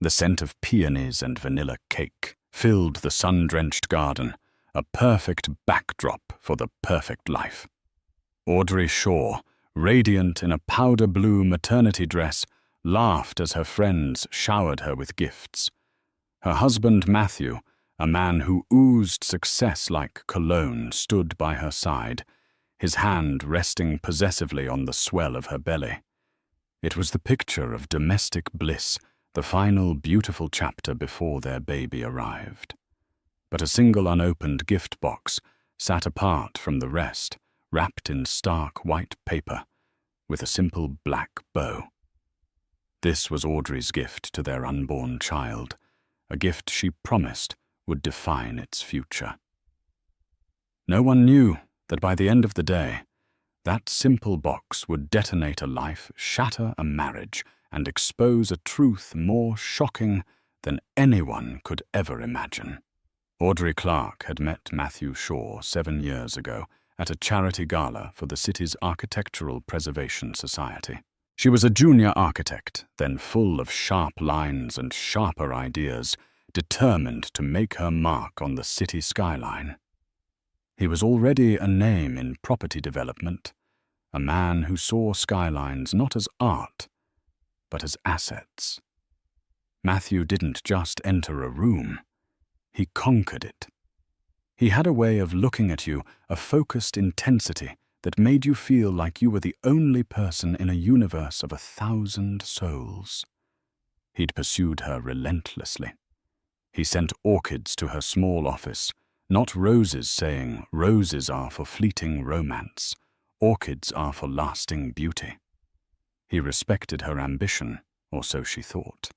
The scent of peonies and vanilla cake filled the sun-drenched garden, a perfect backdrop for the perfect life. Audrey Shaw, radiant in a powder-blue maternity dress, laughed as her friends showered her with gifts. Her husband Matthew, a man who oozed success like cologne, stood by her side, his hand resting possessively on the swell of her belly. It was the picture of domestic bliss, the final beautiful chapter before their baby arrived. But a single unopened gift box sat apart from the rest, wrapped in stark white paper, with a simple black bow. This was Audrey's gift to their unborn child, a gift she promised would define its future. No one knew that by the end of the day, that simple box would detonate a life, shatter a marriage, and expose a truth more shocking than anyone could ever imagine. Audrey Clark had met Matthew Shaw 7 years ago at a charity gala for the city's Architectural Preservation Society. She was a junior architect, then full of sharp lines and sharper ideas, determined to make her mark on the city skyline. He was already a name in property development, a man who saw skylines not as art, but as assets. Matthew didn't just enter a room, he conquered it. He had a way of looking at you, a focused intensity that made you feel like you were the only person in a universe of 1,000 souls. He'd pursued her relentlessly. He sent orchids to her small office, not roses saying, "Roses are for fleeting romance, orchids are for lasting beauty." He respected her ambition, or so she thought.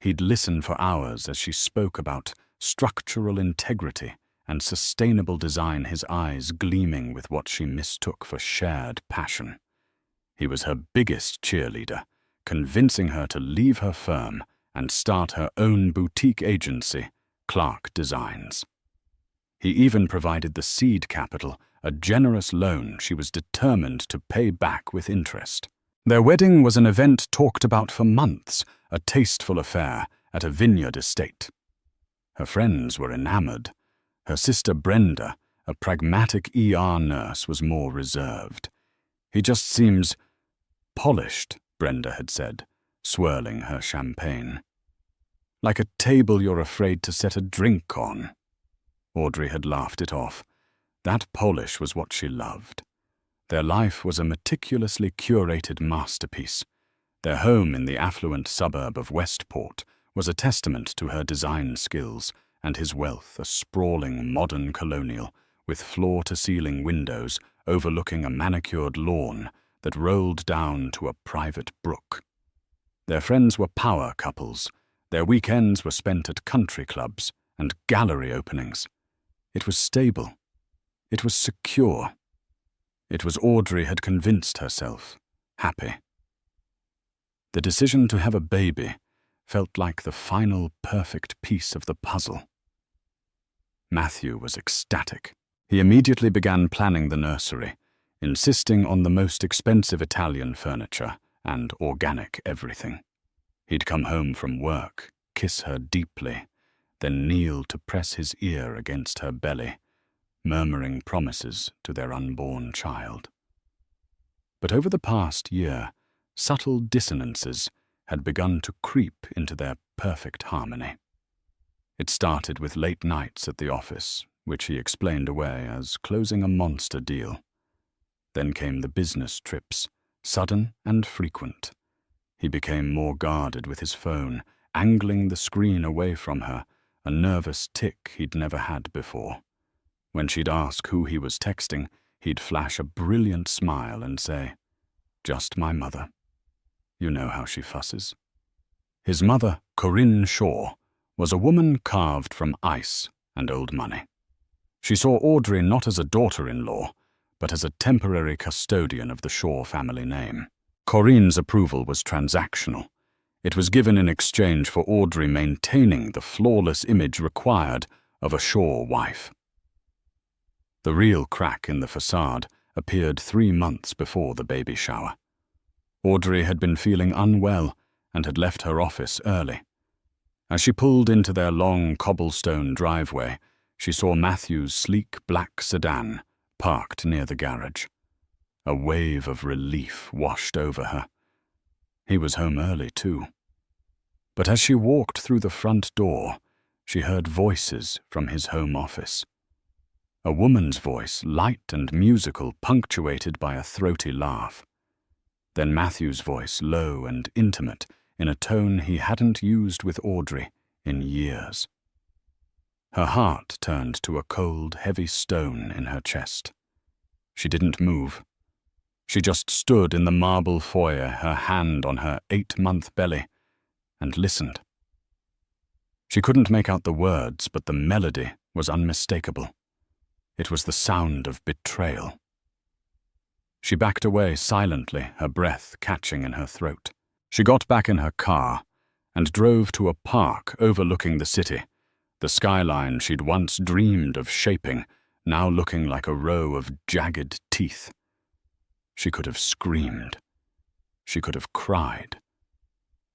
He'd listen for hours as she spoke about structural integrity and sustainable design, his eyes gleaming with what she mistook for shared passion. He was her biggest cheerleader, convincing her to leave her firm and start her own boutique agency, Clark Designs. He even provided the seed capital, a generous loan she was determined to pay back with interest. Their wedding was an event talked about for months, a tasteful affair at a vineyard estate. Her friends were enamored. Her sister Brenda, a pragmatic ER nurse, was more reserved. "He just seems polished," Brenda had said, swirling her champagne. "Like a table you're afraid to set a drink on." Audrey had laughed it off. That polish was what she loved. Their life was a meticulously curated masterpiece. Their home in the affluent suburb of Westport was a testament to her design skills, and his wealth a sprawling modern colonial with floor-to-ceiling windows overlooking a manicured lawn that rolled down to a private brook. Their friends were power couples. Their weekends were spent at country clubs and gallery openings. It was stable. It was secure. It was Audrey had convinced herself happy. The decision to have a baby felt like the final perfect piece of the puzzle. Matthew was ecstatic. He immediately began planning the nursery, insisting on the most expensive Italian furniture and organic everything. He'd come home from work, kiss her deeply, then kneel to press his ear against her belly, murmuring promises to their unborn child. But over the past year, subtle dissonances had begun to creep into their perfect harmony. It started with late nights at the office, which he explained away as closing a monster deal. Then came the business trips, sudden and frequent. He became more guarded with his phone, angling the screen away from her, a nervous tic he'd never had before. When she'd ask who he was texting, he'd flash a brilliant smile and say, "Just my mother. You know how she fusses." His mother, Corinne Shaw, was a woman carved from ice and old money. She saw Audrey not as a daughter-in-law, but as a temporary custodian of the Shaw family name. Corinne's approval was transactional. It was given in exchange for Audrey maintaining the flawless image required of a Shaw wife. The real crack in the facade appeared 3 months before the baby shower. Audrey had been feeling unwell and had left her office early. As she pulled into their long cobblestone driveway, she saw Matthew's sleek black sedan parked near the garage. A wave of relief washed over her. He was home early, too. But as she walked through the front door, she heard voices from his home office. A woman's voice, light and musical, punctuated by a throaty laugh. Then Matthew's voice, low and intimate, in a tone he hadn't used with Audrey in years. Her heart turned to a cold, heavy stone in her chest. She didn't move. She just stood in the marble foyer, her hand on her 8-month belly, and listened. She couldn't make out the words, but the melody was unmistakable. It was the sound of betrayal. She backed away silently, her breath catching in her throat. She got back in her car and drove to a park overlooking the city, the skyline she'd once dreamed of shaping, now looking like a row of jagged teeth. She could have screamed. She could have cried.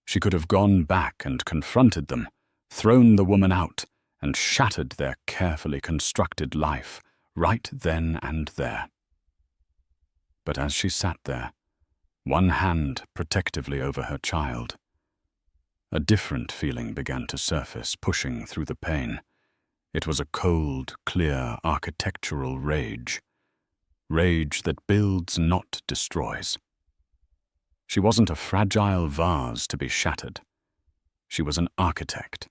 She could have gone back and confronted them, thrown the woman out, and shattered their carefully constructed life right then and there. But as she sat there, one hand protectively over her child, a different feeling began to surface, pushing through the pain. It was a cold, clear, architectural rage. Rage that builds, not destroys. She wasn't a fragile vase to be shattered. She was an architect.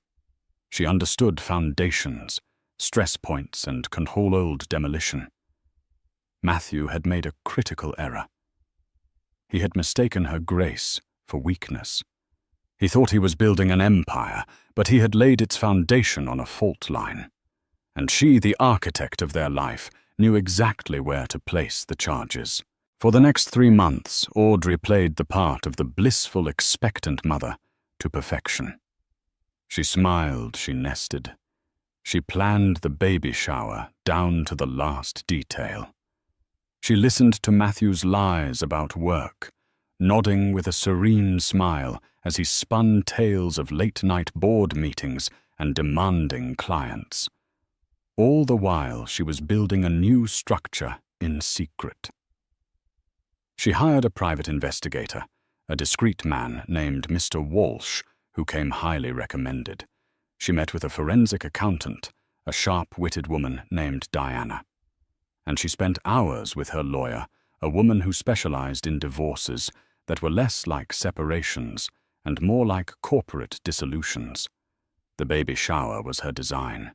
She understood foundations, stress points, and controlled demolition. Matthew had made a critical error. He had mistaken her grace for weakness. He thought he was building an empire, but he had laid its foundation on a fault line. And she, the architect of their life, knew exactly where to place the charges. For the next 3 months, Audrey played the part of the blissful, expectant mother to perfection. She smiled, she nested. She planned the baby shower down to the last detail. She listened to Matthew's lies about work, nodding with a serene smile as he spun tales of late-night board meetings and demanding clients. All the while, she was building a new structure in secret. She hired a private investigator, a discreet man named Mr. Walsh, who came highly recommended. She met with a forensic accountant, a sharp-witted woman named Diana. And she spent hours with her lawyer, a woman who specialized in divorces that were less like separations and more like corporate dissolutions. The baby shower was her design.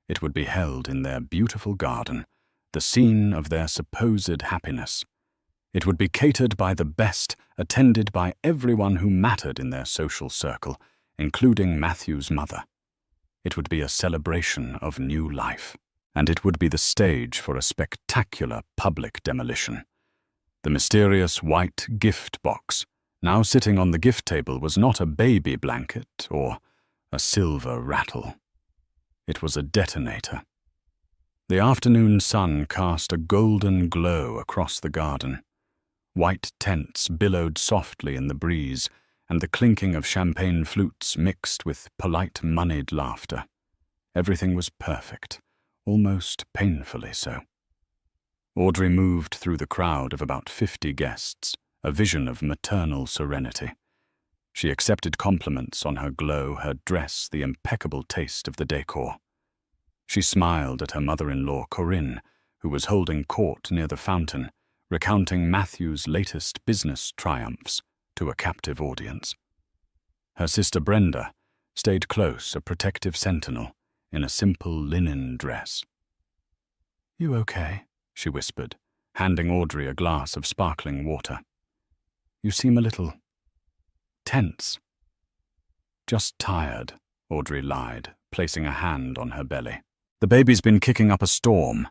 It would be held in their beautiful garden, the scene of their supposed happiness. It would be catered by the best, attended by everyone who mattered in their social circle, including Matthew's mother. It would be a celebration of new life, and it would be the stage for a spectacular public demolition. The mysterious white gift box, now sitting on the gift table, was not a baby blanket or a silver rattle. It was a detonator. The afternoon sun cast a golden glow across the garden. White tents billowed softly in the breeze, and the clinking of champagne flutes mixed with polite, moneyed laughter. Everything was perfect, almost painfully so. Audrey moved through the crowd of about 50 guests, a vision of maternal serenity. She accepted compliments on her glow, her dress, the impeccable taste of the decor. She smiled at her mother-in-law, Corinne, who was holding court near the fountain, recounting Matthew's latest business triumphs to a captive audience. Her sister Brenda stayed close, a protective sentinel, in a simple linen dress. "You okay?" she whispered, handing Audrey a glass of sparkling water. "You seem a little tense." "Just tired," Audrey lied, placing a hand on her belly. "The baby's been kicking up a storm."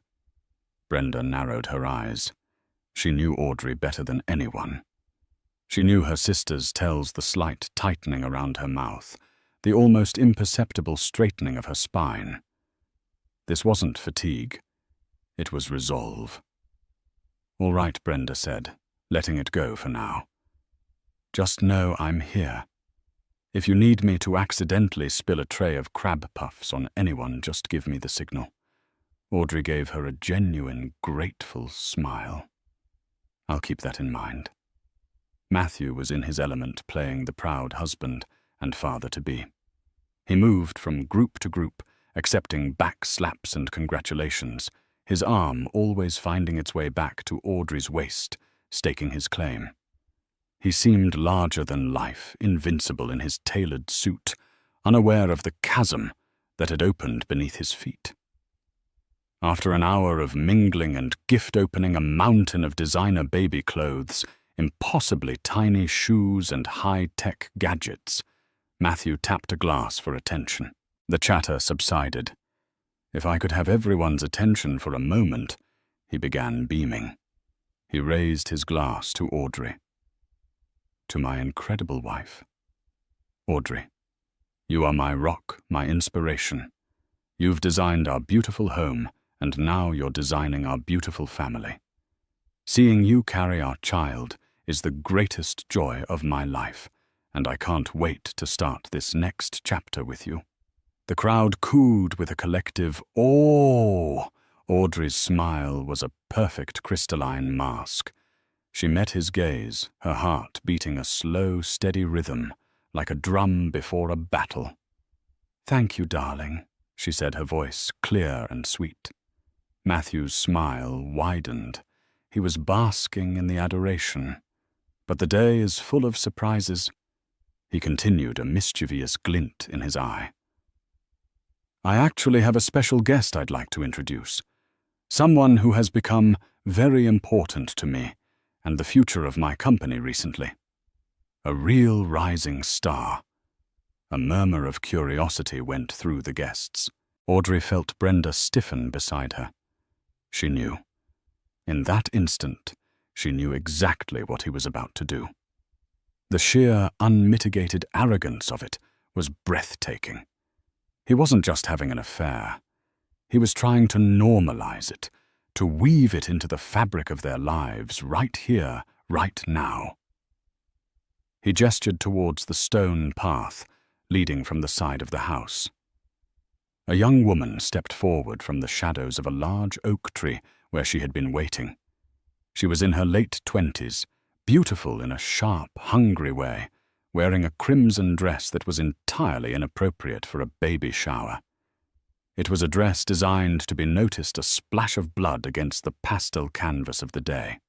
Brenda narrowed her eyes. She knew Audrey better than anyone. She knew her sister's tells the slight tightening around her mouth, the almost imperceptible straightening of her spine. This wasn't fatigue. It was resolve. "All right," Brenda said, letting it go for now. "Just know I'm here. If you need me to accidentally spill a tray of crab puffs on anyone, just give me the signal. Audrey gave her a genuine, grateful smile. I'll keep that in mind. Matthew was in his element, playing the proud husband and father-to-be. He moved from group to group, accepting back slaps and congratulations, his arm always finding its way back to Audrey's waist, staking his claim. He seemed larger than life, invincible in his tailored suit, unaware of the chasm that had opened beneath his feet. After an hour of mingling and gift-opening a mountain of designer baby clothes, impossibly tiny shoes and high-tech gadgets, Matthew tapped a glass for attention. The chatter subsided. If I could have everyone's attention for a moment, he began beaming. He raised his glass to Audrey. To my incredible wife. Audrey, you are my rock, my inspiration. You've designed our beautiful home, and now you're designing our beautiful family. Seeing you carry our child is the greatest joy of my life, and I can't wait to start this next chapter with you. The crowd cooed with a collective, "Oh!" Audrey's smile was a perfect crystalline mask. She met his gaze, her heart beating a slow, steady rhythm, like a drum before a battle. "Thank you, darling," she said, her voice clear and sweet. Matthew's smile widened. He was basking in the adoration. But the day is full of surprises. He continued, a mischievous glint in his eye. I actually have a special guest I'd like to introduce. Someone who has become very important to me and the future of my company recently. A real rising star. A murmur of curiosity went through the guests. Audrey felt Brenda stiffen beside her. She knew. In that instant, she knew exactly what he was about to do. The sheer, unmitigated arrogance of it was breathtaking. He wasn't just having an affair. He was trying to normalize it, to weave it into the fabric of their lives right here, right now. He gestured towards the stone path leading from the side of the house. A young woman stepped forward from the shadows of a large oak tree where she had been waiting. She was in her late 20s, beautiful in a sharp, hungry way, wearing a crimson dress that was entirely inappropriate for a baby shower. It was a dress designed to be noticed a splash of blood against the pastel canvas of the day.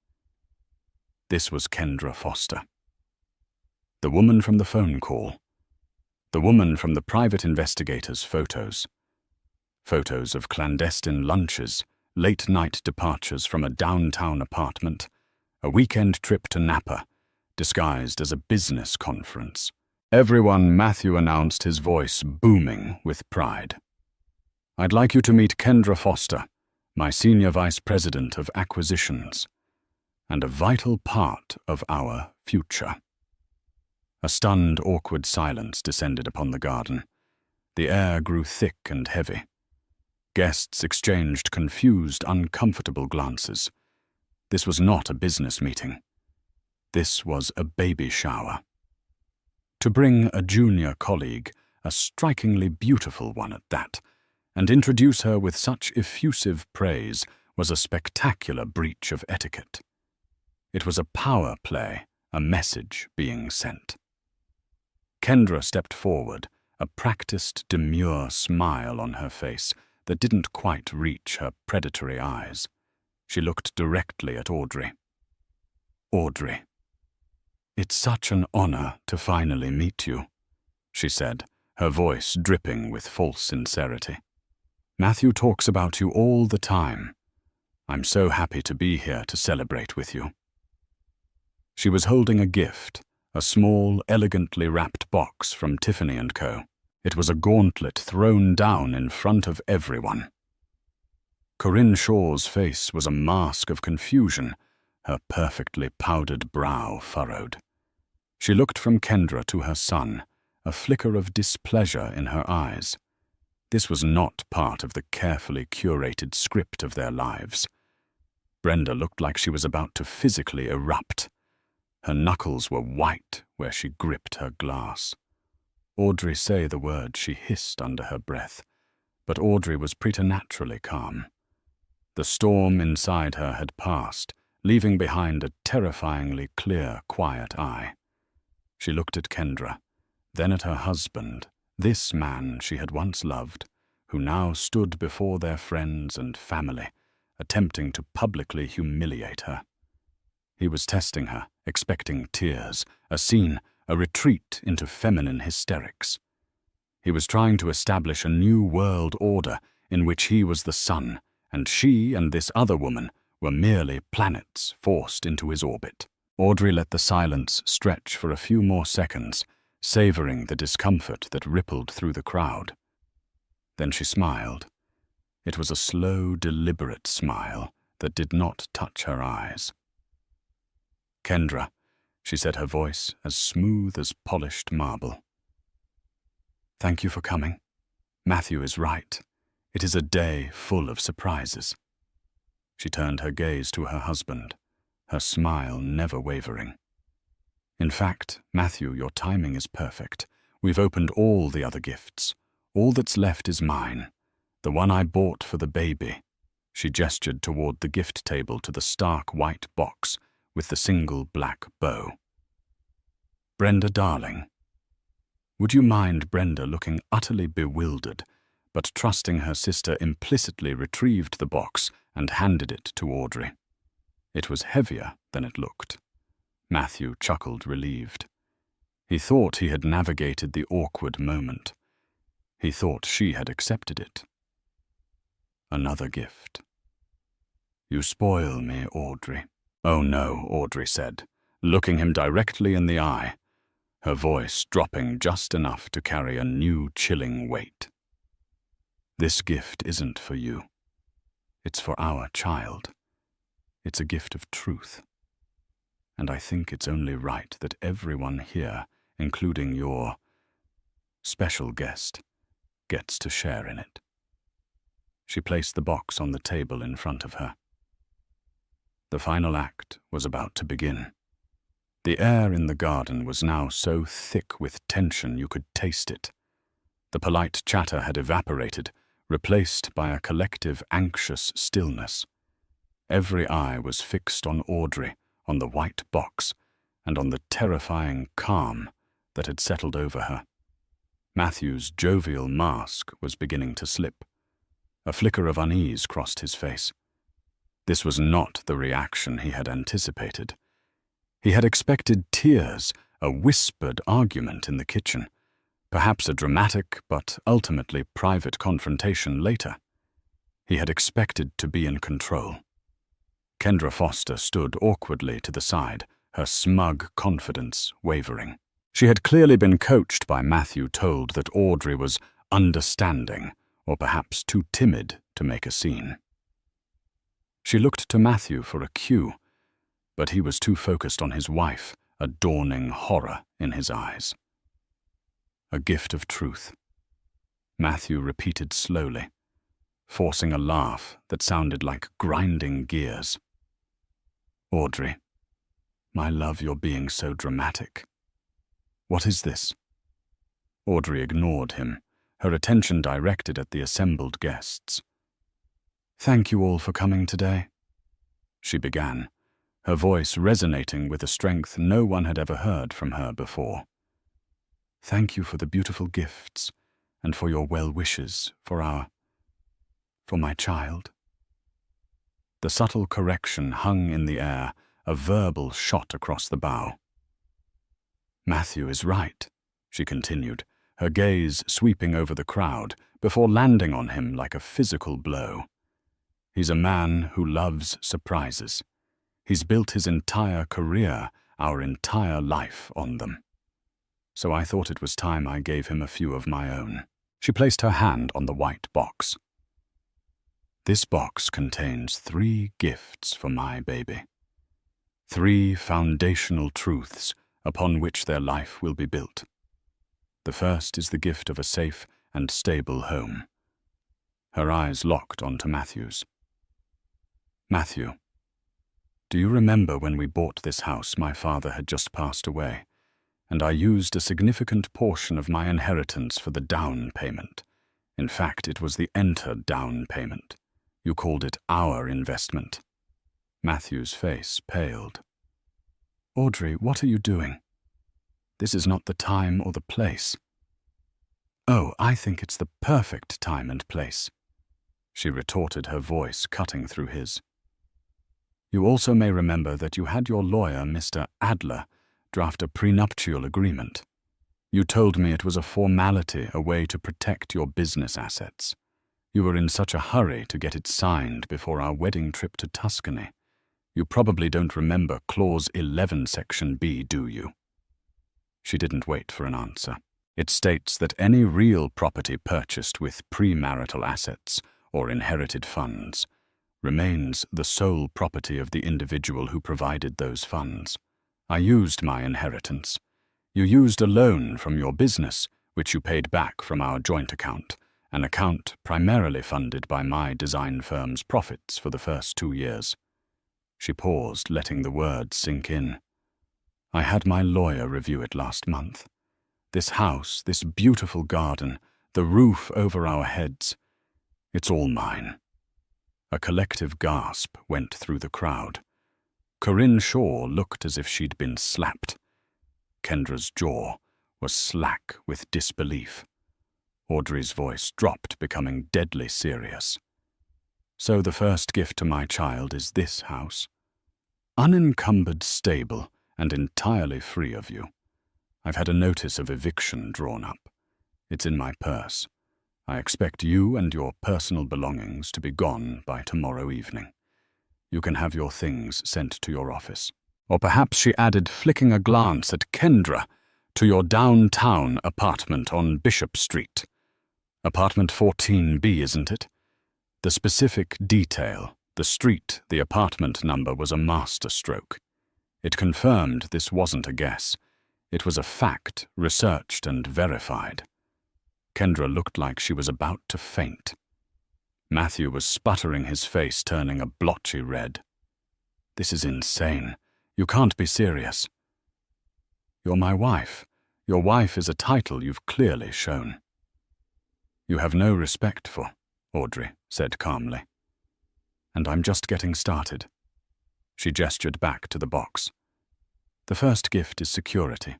This was Kendra Foster. The woman from the phone call. The woman from the private investigator's photos. Photos of clandestine lunches, late-night departures from a downtown apartment, a weekend trip to Napa, disguised as a business conference. Everyone, Matthew announced, his voice booming with pride. I'd like you to meet Kendra Foster, my Senior Vice President of Acquisitions, and a vital part of our future. A stunned, awkward silence descended upon the garden. The air grew thick and heavy. Guests exchanged confused, uncomfortable glances. This was not a business meeting. This was a baby shower. To bring a junior colleague, a strikingly beautiful one at that, and introduce her with such effusive praise was a spectacular breach of etiquette. It was a power play, a message being sent. Kendra stepped forward, a practiced, demure smile on her face that didn't quite reach her predatory eyes. She looked directly at Audrey. Audrey, it's such an honor to finally meet you, she said, her voice dripping with false sincerity. Matthew talks about you all the time. I'm so happy to be here to celebrate with you. She was holding a gift, a small, elegantly wrapped box from Tiffany & Co. It was a gauntlet thrown down in front of everyone. Corinne Shaw's face was a mask of confusion, her perfectly powdered brow furrowed. She looked from Kendra to her son, a flicker of displeasure in her eyes. This was not part of the carefully curated script of their lives. Brenda looked like she was about to physically erupt. Her knuckles were white where she gripped her glass. Audrey say the word she hissed under her breath, but Audrey was preternaturally calm. The storm inside her had passed, leaving behind a terrifyingly clear, quiet eye. She looked at Kendra, then at her husband, this man she had once loved, who now stood before their friends and family, attempting to publicly humiliate her. He was testing her, expecting tears, a scene, a retreat into feminine hysterics. He was trying to establish a new world order in which he was the sun, and she and this other woman were merely planets forced into his orbit. Audrey let the silence stretch for a few more seconds, savoring the discomfort that rippled through the crowd. Then she smiled. It was a slow, deliberate smile that did not touch her eyes. "Kendra," she said, her voice as smooth as polished marble. "Thank you for coming. Matthew is right. It is a day full of surprises." She turned her gaze to her husband, her smile never wavering. "In fact, Matthew, your timing is perfect. We've opened all the other gifts. All that's left is mine, the one I bought for the baby." She gestured toward the gift table to the stark white box with the single black bow. "Brenda, darling." Would you mind Brenda looking utterly bewildered, but trusting her sister implicitly retrieved the box and handed it to Audrey. It was heavier than it looked. Matthew chuckled, relieved. He thought he had navigated the awkward moment. He thought she had accepted it. Another gift. "You spoil me, Audrey." "Oh no," Audrey said, looking him directly in the eye, her voice dropping just enough to carry a new chilling weight. "This gift isn't for you. It's for our child. It's a gift of truth. And I think it's only right that everyone here, including your special guest, gets to share in it." She placed the box on the table in front of her. The final act was about to begin. The air in the garden was now so thick with tension you could taste it. The polite chatter had evaporated, replaced by a collective anxious stillness. Every eye was fixed on Audrey, on the white box, and on the terrifying calm that had settled over her. Matthew's jovial mask was beginning to slip. A flicker of unease crossed his face. This was not the reaction he had anticipated. He had expected tears, a whispered argument in the kitchen, perhaps a dramatic but ultimately private confrontation later. He had expected to be in control. Kendra Foster stood awkwardly to the side, her smug confidence wavering. She had clearly been coached by Matthew, told that Audrey was understanding, or perhaps too timid to make a scene. She looked to Matthew for a cue, but he was too focused on his wife, a dawning horror in his eyes. "A gift of truth," Matthew repeated slowly, forcing a laugh that sounded like grinding gears. "Audrey, my love, you're being so dramatic. What is this?" Audrey ignored him, her attention directed at the assembled guests. "Thank you all for coming today," she began, her voice resonating with a strength no one had ever heard from her before. "Thank you for the beautiful gifts and for your well wishes for my child." The subtle correction hung in the air, a verbal shot across the bow. "Matthew is right," she continued, her gaze sweeping over the crowd before landing on him like a physical blow. "He's a man who loves surprises. He's built his entire career, our entire life on them. So I thought it was time I gave him a few of my own." She placed her hand on the white box. "This box contains 3 gifts for my baby. 3 foundational truths upon which their life will be built. The first is the gift of a safe and stable home." Her eyes locked onto Matthew's. "Matthew, do you remember when we bought this house my father had just passed away, and I used a significant portion of my inheritance for the down payment. In fact, it was the enter down payment. You called it our investment." Matthew's face paled. "Audrey, what are you doing? This is not the time or the place." "Oh, I think it's the perfect time and place," she retorted, her voice cutting through his. "You also may remember that you had your lawyer, Mr. Adler, draft a prenuptial agreement. You told me it was a formality, a way to protect your business assets. You were in such a hurry to get it signed before our wedding trip to Tuscany. You probably don't remember Clause 11, Section B, do you?" She didn't wait for an answer. It states that any real property purchased with premarital assets or inherited funds remains the sole property of the individual who provided those funds. I used my inheritance. You used a loan from your business, which you paid back from our joint account, an account primarily funded by my design firm's profits for the first 2 years. She paused, letting the words sink in. "I had my lawyer review it last month. This house, this beautiful garden, the roof over our heads, it's all mine." A collective gasp went through the crowd. Corinne Shaw looked as if she'd been slapped. Kendra's jaw was slack with disbelief. Audrey's voice dropped, becoming deadly serious. "So the first gift to my child is this house. Unencumbered, stable, and entirely free of you. I've had a notice of eviction drawn up. It's in my purse. I expect you and your personal belongings to be gone by tomorrow evening. You can have your things sent to your office." Or perhaps she added, flicking a glance at Kendra, "to your downtown apartment on Bishop Street. Apartment 14B, isn't it?" The specific detail, the street, the apartment number, was a masterstroke. It confirmed this wasn't a guess. It was a fact, researched and verified. Kendra looked like she was about to faint. Matthew was sputtering, his face turning a blotchy red. "This is insane. You can't be serious." "You're my wife. Your wife is a title you've clearly shown." "You have no respect for," Audrey said calmly. "And I'm just getting started." She gestured back to the box. "The first gift is security.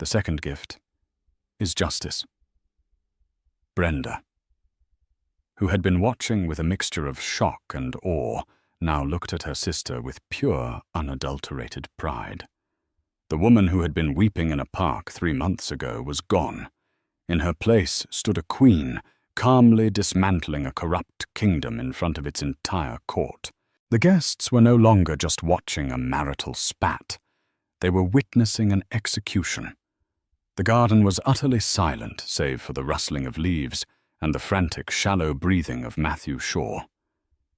The second gift is justice." Brenda, who had been watching with a mixture of shock and awe, now looked at her sister with pure, unadulterated pride. The woman who had been weeping in a park 3 months ago was gone. In her place stood a queen, calmly dismantling a corrupt kingdom in front of its entire court. The guests were no longer just watching a marital spat. They were witnessing an execution. The garden was utterly silent, save for the rustling of leaves and the frantic, shallow breathing of Matthew Shaw.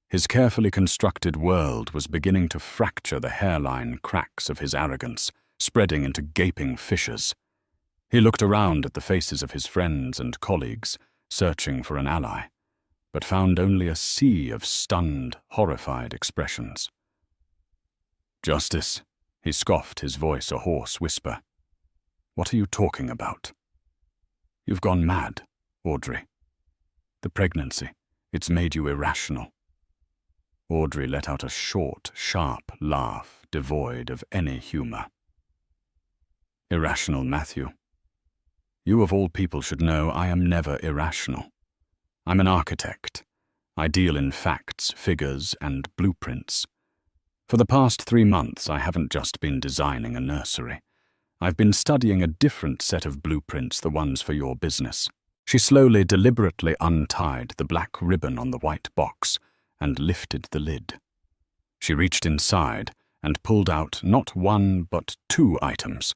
His carefully constructed world was beginning to fracture, the hairline cracks of his arrogance spreading into gaping fissures. He looked around at the faces of his friends and colleagues, searching for an ally, but found only a sea of stunned, horrified expressions. "Justice," he scoffed, his voice a hoarse whisper. "What are you talking about?" "You've gone mad, Audrey. The pregnancy, it's made you irrational." Audrey let out a short, sharp laugh, devoid of any humor. "Irrational, Matthew. You of all people should know I am never irrational. I'm an architect. I deal in facts, figures, and blueprints. For the past 3 months, I haven't just been designing a nursery. I've been studying a different set of blueprints, the ones for your business." She slowly, deliberately untied the black ribbon on the white box and lifted the lid. She reached inside and pulled out not 1 but 2 items.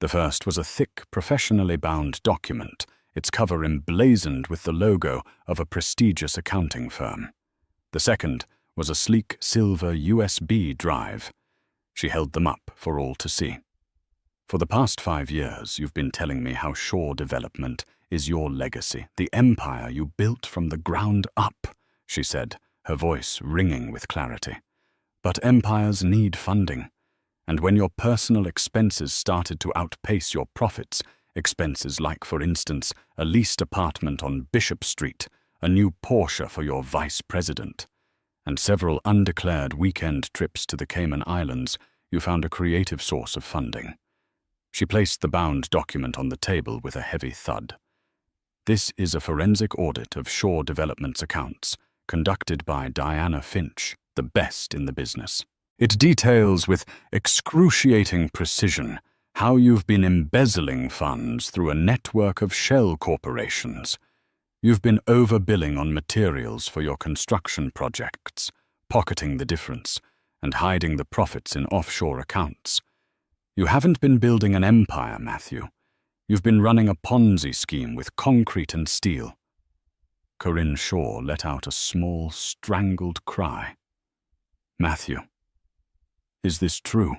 The first was a thick, professionally bound document, its cover emblazoned with the logo of a prestigious accounting firm. The second was a sleek silver USB drive. She held them up for all to see. "For the past 5 years, you've been telling me how Shaw Development is your legacy, the empire you built from the ground up," she said, her voice ringing with clarity. "But empires need funding. And when your personal expenses started to outpace your profits, expenses like, for instance, a leased apartment on Bishop Street, a new Porsche for your vice president, and several undeclared weekend trips to the Cayman Islands, you found a creative source of funding. She placed the bound document on the table with a heavy thud. This is a forensic audit of Shore Development's accounts, conducted by Diana Finch, the best in the business. It details with excruciating precision how you've been embezzling funds through a network of shell corporations. You've been overbilling on materials for your construction projects, pocketing the difference, and hiding the profits in offshore accounts. You haven't been building an empire, Matthew. You've been running a Ponzi scheme with concrete and steel. Corinne Shaw let out a small, strangled cry. Matthew, is this true?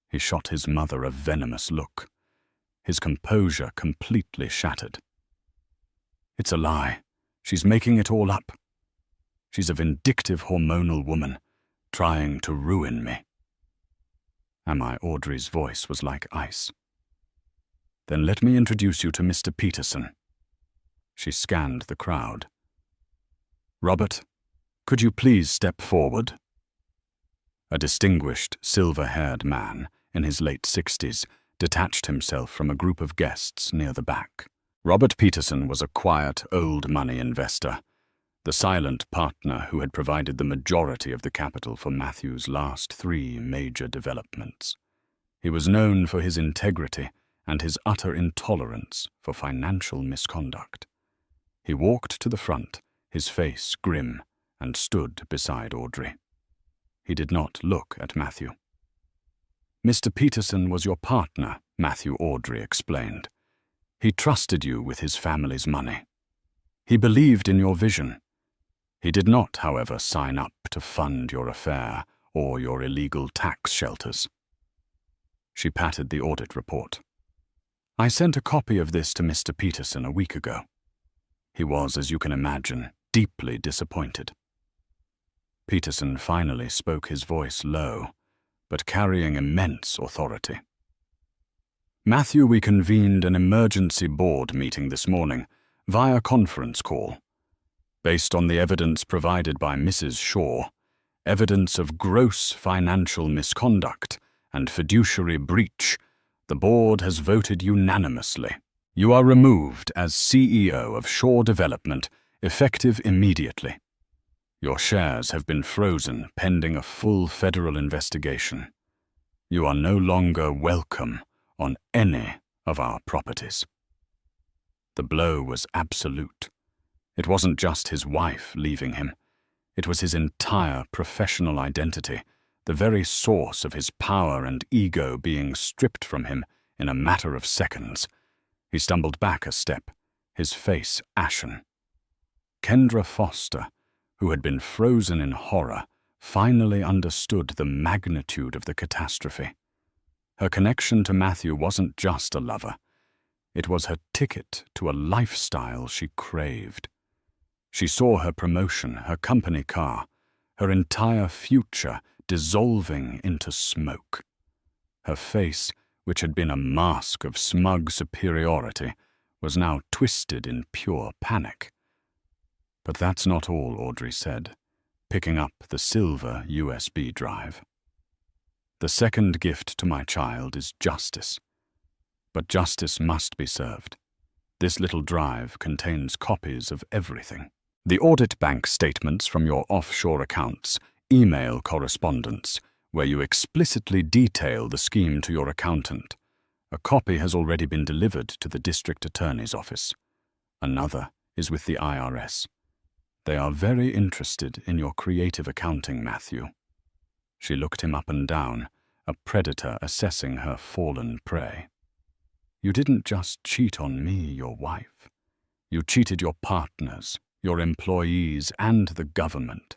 He shot his mother a venomous look, his composure completely shattered. It's a lie. She's making it all up. She's a vindictive hormonal woman, trying to ruin me. Audrey's voice was like ice. Then let me introduce you to Mr. Peterson. She scanned the crowd. Robert, could you please step forward? A distinguished, silver-haired man in his late 60s detached himself from a group of guests near the back. Robert Peterson was a quiet, old-money investor, the silent partner who had provided the majority of the capital for Matthew's last 3 major developments. He was known for his integrity and his utter intolerance for financial misconduct. He walked to the front, his face grim, and stood beside Audrey. He did not look at Matthew. Mr. Peterson was your partner, Matthew Audrey explained. He trusted you with his family's money. He believed in your vision. He did not, however, sign up to fund your affair or your illegal tax shelters. She patted the audit report. I sent a copy of this to Mr. Peterson a week ago. He was, as you can imagine, deeply disappointed. Peterson finally spoke, his voice low, but carrying immense authority. Matthew, we convened an emergency board meeting this morning via conference call. Based on the evidence provided by Mrs. Shaw, evidence of gross financial misconduct and fiduciary breach, the board has voted unanimously. You are removed as CEO of Shore Development, effective immediately. Your shares have been frozen pending a full federal investigation. You are no longer welcome on any of our properties. The blow was absolute. It wasn't just his wife leaving him. It was his entire professional identity, the very source of his power and ego being stripped from him in a matter of seconds. He stumbled back a step, his face ashen. Kendra Foster, who had been frozen in horror, finally understood the magnitude of the catastrophe. Her connection to Matthew wasn't just a lover. It was her ticket to a lifestyle she craved. She saw her promotion, her company car, her entire future dissolving into smoke. Her face, which had been a mask of smug superiority, was now twisted in pure panic. But that's not all, Audrey said, picking up the silver USB drive. The second gift to my child is justice. But justice must be served. This little drive contains copies of everything. The audit bank statements from your offshore accounts, email correspondence, where you explicitly detail the scheme to your accountant. A copy has already been delivered to the district attorney's office. Another is with the IRS. They are very interested in your creative accounting, Matthew. She looked him up and down, a predator assessing her fallen prey. You didn't just cheat on me, your wife. You cheated your partners, your employees, and the government.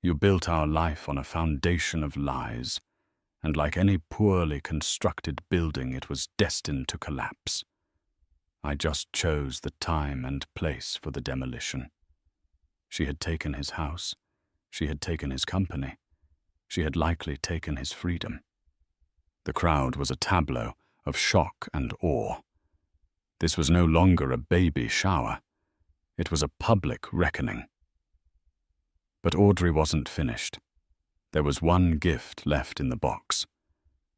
You built our life on a foundation of lies, and like any poorly constructed building, it was destined to collapse. I just chose the time and place for the demolition. She had taken his house. She had taken his company. she had likely taken his freedom. The crowd was a tableau of shock and awe. This was no longer a baby shower. It was a public reckoning. But Audrey wasn't finished. There was one gift left in the box,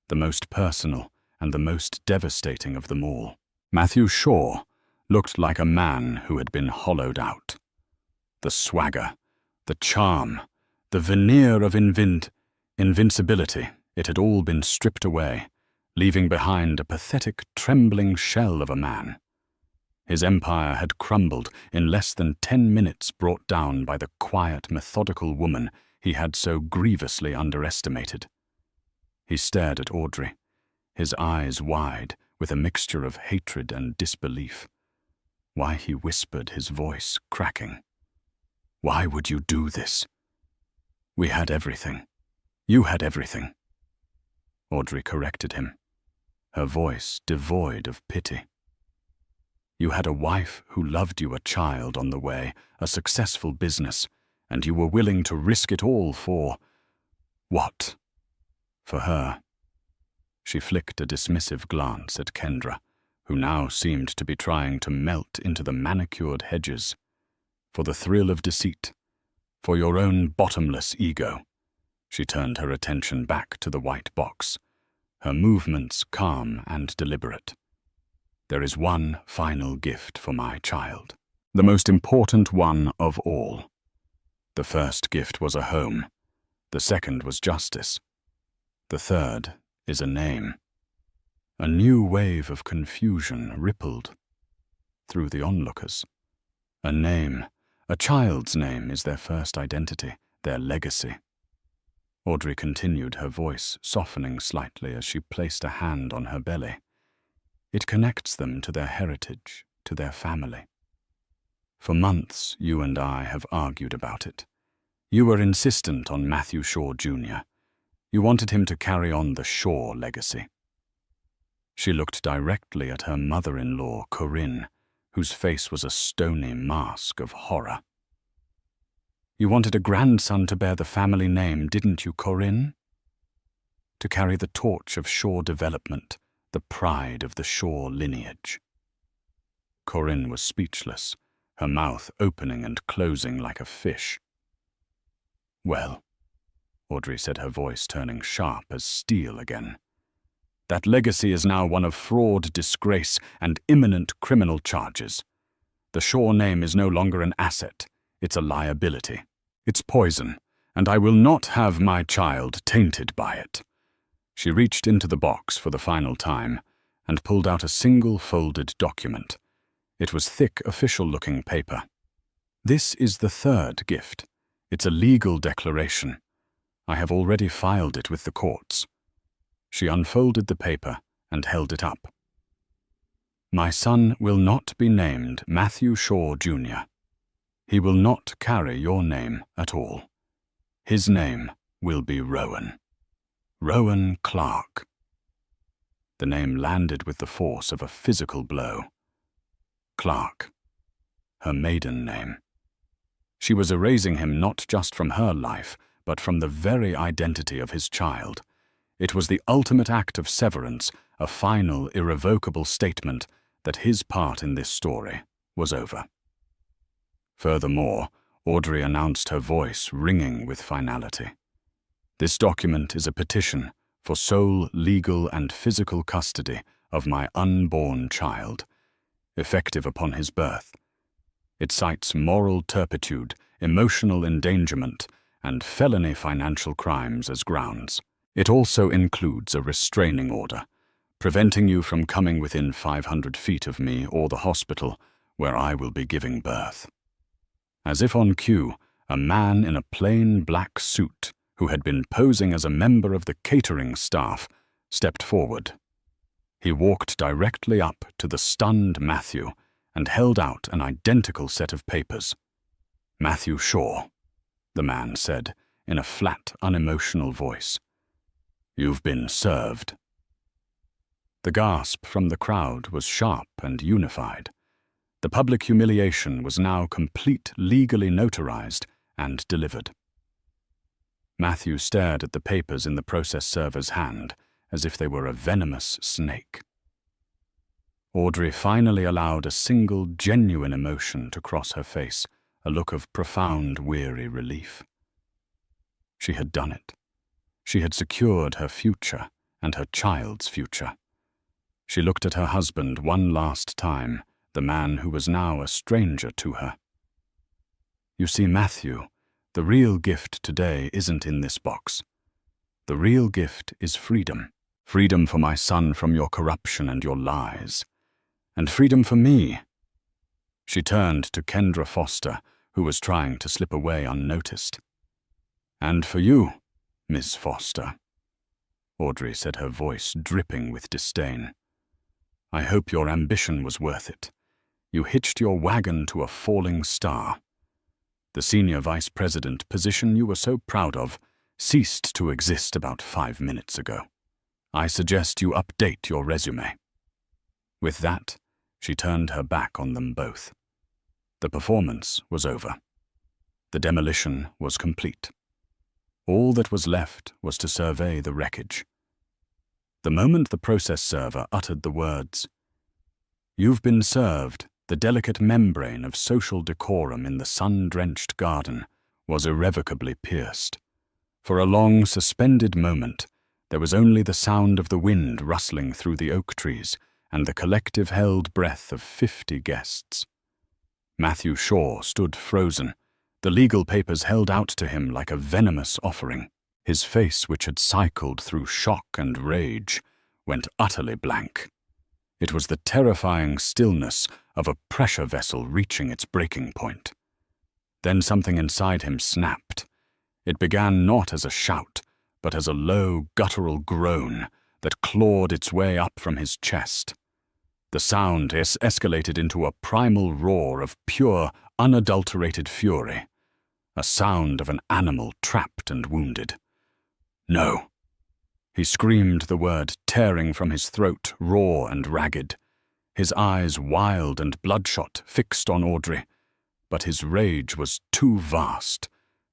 the most personal and the most devastating of them all. Matthew Shaw looked like a man who had been hollowed out. The swagger, the charm, the veneer of invincibility, it had all been stripped away, leaving behind a pathetic, trembling shell of a man. His empire had crumbled in less than 10 minutes, brought down by the quiet, methodical woman he had so grievously underestimated. He stared at Audrey, his eyes wide with a mixture of hatred and disbelief. Why, he whispered, his voice cracking. Why would you do this? We had everything. You had everything. Audrey corrected him, her voice devoid of pity. You had a wife who loved you, a child on the way, a successful business, and you were willing to risk it all for… what? For her. She flicked a dismissive glance at Kendra, who now seemed to be trying to melt into the manicured hedges. For the thrill of deceit, for your own bottomless ego. She turned her attention back to the white box, her movements calm and deliberate. There is one final gift for my child, the most important one of all. The first gift was a home. The second was justice. The third is a name. A new wave of confusion rippled through the onlookers. A name, a child's name, is their first identity, their legacy. Audrey continued, her voice softening slightly as she placed a hand on her belly. It connects them to their heritage, to their family. For months, you and I have argued about it. You were insistent on Matthew Shaw Jr. You wanted him to carry on the Shaw legacy. She looked directly at her mother-in-law, Corinne, whose face was a stony mask of horror. You wanted a grandson to bear the family name, didn't you, Corinne? To carry the torch of Shaw development, the pride of the Shaw lineage. Corinne was speechless, her mouth opening and closing like a fish. Well, Audrey said, her voice turning sharp as steel again. That legacy is now one of fraud, disgrace, and imminent criminal charges. The Shaw name is no longer an asset, it's a liability. It's poison, and I will not have my child tainted by it. She reached into the box for the final time and pulled out a single folded document. It was thick, official-looking paper. This is the third gift. It's a legal declaration. I have already filed it with the courts. She unfolded the paper and held it up. My son will not be named Matthew Shaw Jr. He will not carry your name at all. His name will be Rowan. Rowan Clark. The name landed with the force of a physical blow. Clark. Her maiden name. She was erasing him not just from her life, but from the very identity of his child. It was the ultimate act of severance, a final, irrevocable statement that his part in this story was over. Furthermore, Audrey announced, her voice ringing with finality. This document is a petition for sole legal and physical custody of my unborn child, effective upon his birth. It cites moral turpitude, emotional endangerment, and felony financial crimes as grounds. It also includes a restraining order, preventing you from coming within 500 feet of me or the hospital where I will be giving birth. As if on cue, a man in a plain black suit, who had been posing as a member of the catering staff, stepped forward. He walked directly up to the stunned Matthew and held out an identical set of papers. Matthew Shaw, the man said in a flat, unemotional voice. You've been served. The gasp from the crowd was sharp and unified. The public humiliation was now complete, legally notarized and delivered. Matthew stared at the papers in the process server's hand, as if they were a venomous snake. Audrey finally allowed a single genuine emotion to cross her face, a look of profound, weary relief. She had done it. She had secured her future and her child's future. She looked at her husband one last time, the man who was now a stranger to her. You see, Matthew, the real gift today isn't in this box. The real gift is freedom. Freedom for my son from your corruption and your lies. And freedom for me. She turned to Kendra Foster, who was trying to slip away unnoticed. And for you, Miss Foster, Audrey said, her voice dripping with disdain. I hope your ambition was worth it. You hitched your wagon to a falling star. The senior vice president position you were so proud of ceased to exist about 5 minutes ago. I suggest you update your resume. With that, she turned her back on them both. The performance was over. The demolition was complete. All that was left was to survey the wreckage. The moment the process server uttered the words, "You've been served," the delicate membrane of social decorum in the sun-drenched garden was irrevocably pierced. For a long, suspended moment, there was only the sound of the wind rustling through the oak trees and the collective held breath of 50 guests. Matthew Shaw stood frozen, the legal papers held out to him like a venomous offering. His face, which had cycled through shock and rage, went utterly blank. It was the terrifying stillness of a pressure vessel reaching its breaking point. Then something inside him snapped. It began not as a shout, but as a low, guttural groan that clawed its way up from his chest. The sound escalated into a primal roar of pure, unadulterated fury, a sound of an animal trapped and wounded. No. He screamed the word, tearing from his throat, raw and ragged, his eyes wild and bloodshot, fixed on Audrey. But his rage was too vast,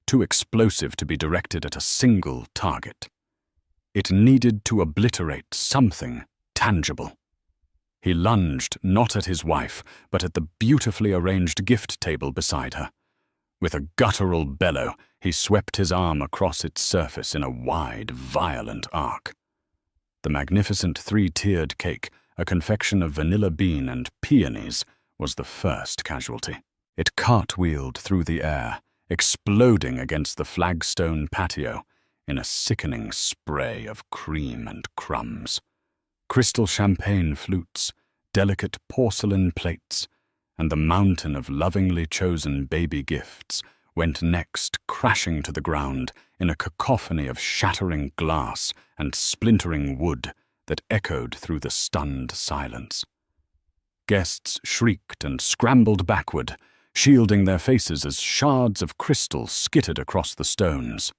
too explosive to be directed at a single target. It needed to obliterate something tangible. He lunged not at his wife, but at the beautifully arranged gift table beside her. With a guttural bellow, he swept his arm across its surface in a wide, violent arc. The magnificent 3-tiered cake, a confection of vanilla bean and peonies, was the first casualty. It cartwheeled through the air, exploding against the flagstone patio in a sickening spray of cream and crumbs. Crystal champagne flutes, delicate porcelain plates, and the mountain of lovingly chosen baby gifts went next crashing to the ground in a cacophony of shattering glass and splintering wood that echoed through the stunned silence. Guests shrieked and scrambled backward, shielding their faces as shards of crystal skittered across the stones.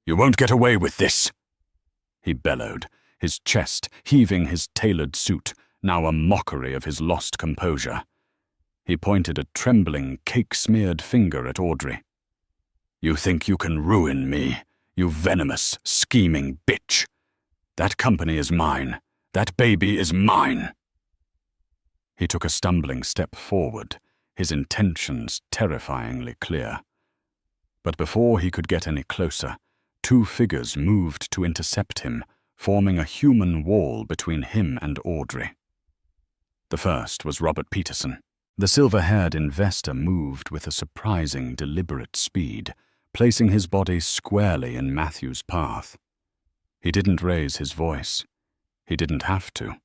"You won't get away with this," he bellowed, his chest heaving his tailored suit, now a mockery of his lost composure. He pointed a trembling, cake-smeared finger at Audrey. "You think you can ruin me, you venomous, scheming bitch. That company is mine. That baby is mine." He took a stumbling step forward, his intentions terrifyingly clear. But before he could get any closer, 2 figures moved to intercept him, forming a human wall between him and Audrey. The first was Robert Peterson. The silver-haired investor moved with a surprising, deliberate speed, placing his body squarely in Matthew's path. He didn't raise his voice. He didn't have to.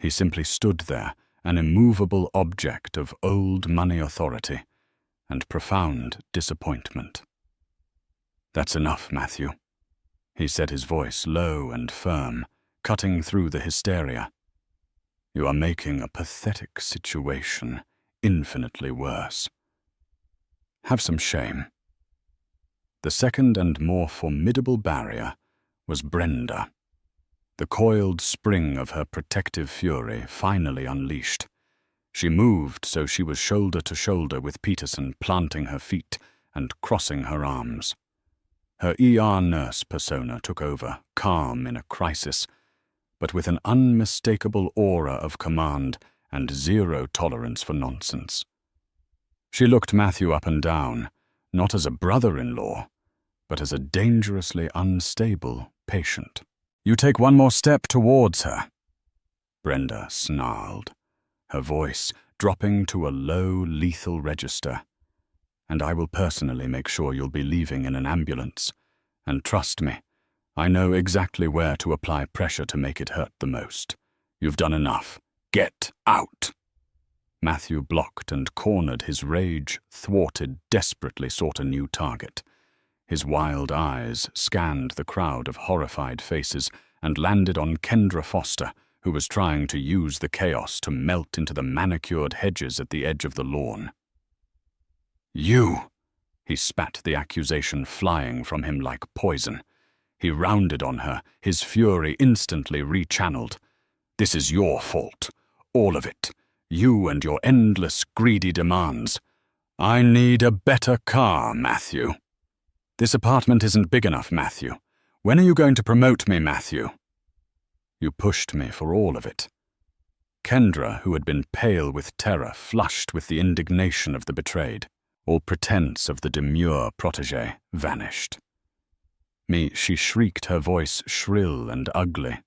He simply stood there, an immovable object of old money authority and profound disappointment. "That's enough, Matthew," he said, his voice low and firm, cutting through the hysteria. "You are making a pathetic situation infinitely worse. Have some shame." The second and more formidable barrier was Brenda. The coiled spring of her protective fury finally unleashed. She moved so she was shoulder to shoulder with Peterson, planting her feet and crossing her arms. Her ER nurse persona took over, calm in a crisis, but with an unmistakable aura of command and zero tolerance for nonsense. She looked Matthew up and down, not as a brother-in-law, but as a dangerously unstable patient. "You take one more step towards her," Brenda snarled, her voice dropping to a low, lethal register, "and I will personally make sure you'll be leaving in an ambulance. And trust me, I know exactly where to apply pressure to make it hurt the most. You've done enough. Get out!" Matthew blocked and cornered, his rage, thwarted, desperately sought a new target. His wild eyes scanned the crowd of horrified faces and landed on Kendra Foster, who was trying to use the chaos to melt into the manicured hedges at the edge of the lawn. "You!" He spat the accusation flying from him like poison. He rounded on her, his fury instantly rechanneled. "This is your fault. All of it. You and your endless, greedy demands. I need a better car, Matthew. This apartment isn't big enough, Matthew. When are you going to promote me, Matthew?" "You pushed me for all of it." Kendra, who had been pale with terror, flushed with the indignation of the betrayed. All pretense of the demure protégé vanished. She shrieked, her voice shrill and ugly.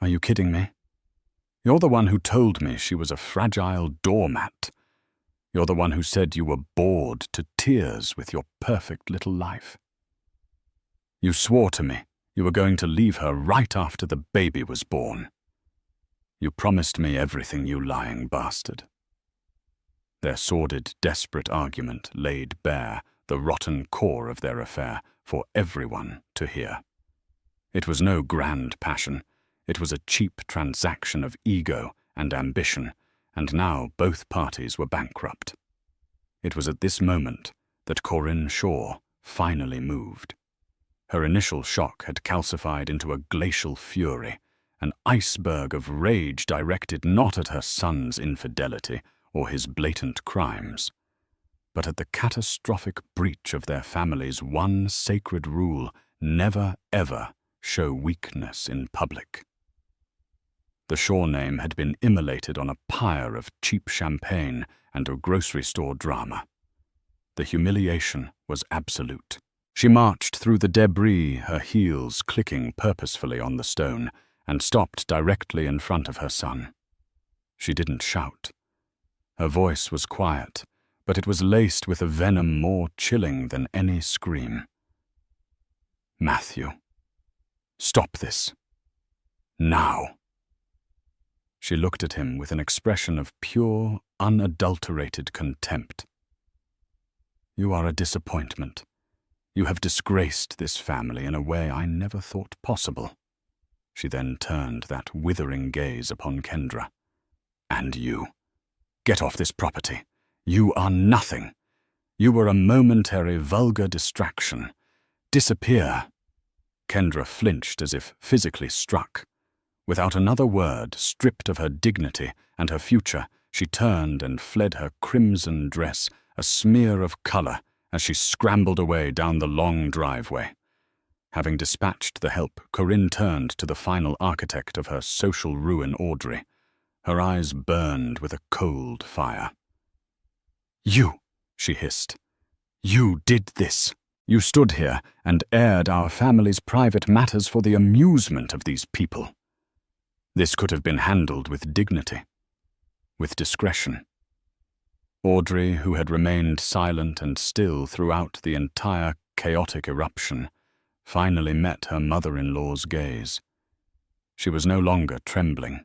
"Are you kidding me? You're the one who told me she was a fragile doormat. You're the one who said you were bored to tears with your perfect little life. You swore to me you were going to leave her right after the baby was born. You promised me everything, you lying bastard." Their sordid, desperate argument laid bare the rotten core of their affair for everyone to hear. It was no grand passion. It was a cheap transaction of ego and ambition, and now both parties were bankrupt. It was at this moment that Corinne Shaw finally moved. Her initial shock had calcified into a glacial fury, an iceberg of rage directed not at her son's infidelity or his blatant crimes, but at the catastrophic breach of their family's one sacred rule: never, ever show weakness in public. The Shaw name had been immolated on a pyre of cheap champagne and a grocery store drama. The humiliation was absolute. She marched through the debris, her heels clicking purposefully on the stone, and stopped directly in front of her son. She didn't shout. Her voice was quiet, but it was laced with a venom more chilling than any scream. "Matthew, stop this. Now." She looked at him with an expression of pure, unadulterated contempt. "You are a disappointment. You have disgraced this family in a way I never thought possible." She then turned that withering gaze upon Kendra. "And you. Get off this property. You are nothing. You were a momentary, vulgar distraction. Disappear." Kendra flinched as if physically struck. Without another word, stripped of her dignity and her future, she turned and fled, her crimson dress a smear of color as she scrambled away down the long driveway. Having dispatched the help, Corinne turned to the final architect of her social ruin, Audrey. Her eyes burned with a cold fire. "You," she hissed. "You did this. You stood here and aired our family's private matters for the amusement of these people. This could have been handled with dignity, with discretion." Audrey, who had remained silent and still throughout the entire chaotic eruption, finally met her mother-in-law's gaze. She was no longer trembling.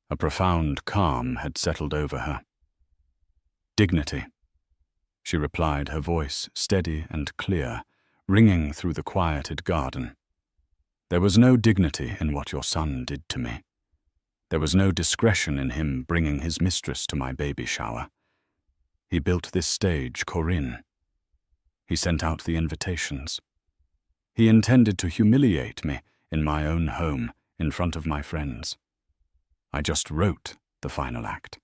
A profound calm had settled over her. "Dignity," she replied, her voice steady and clear, ringing through the quieted garden. "There was no dignity in what your son did to me. There was no discretion in him bringing his mistress to my baby shower. He built this stage, Corinne. He sent out the invitations. He intended to humiliate me in my own home, in front of my friends. I just wrote the final act."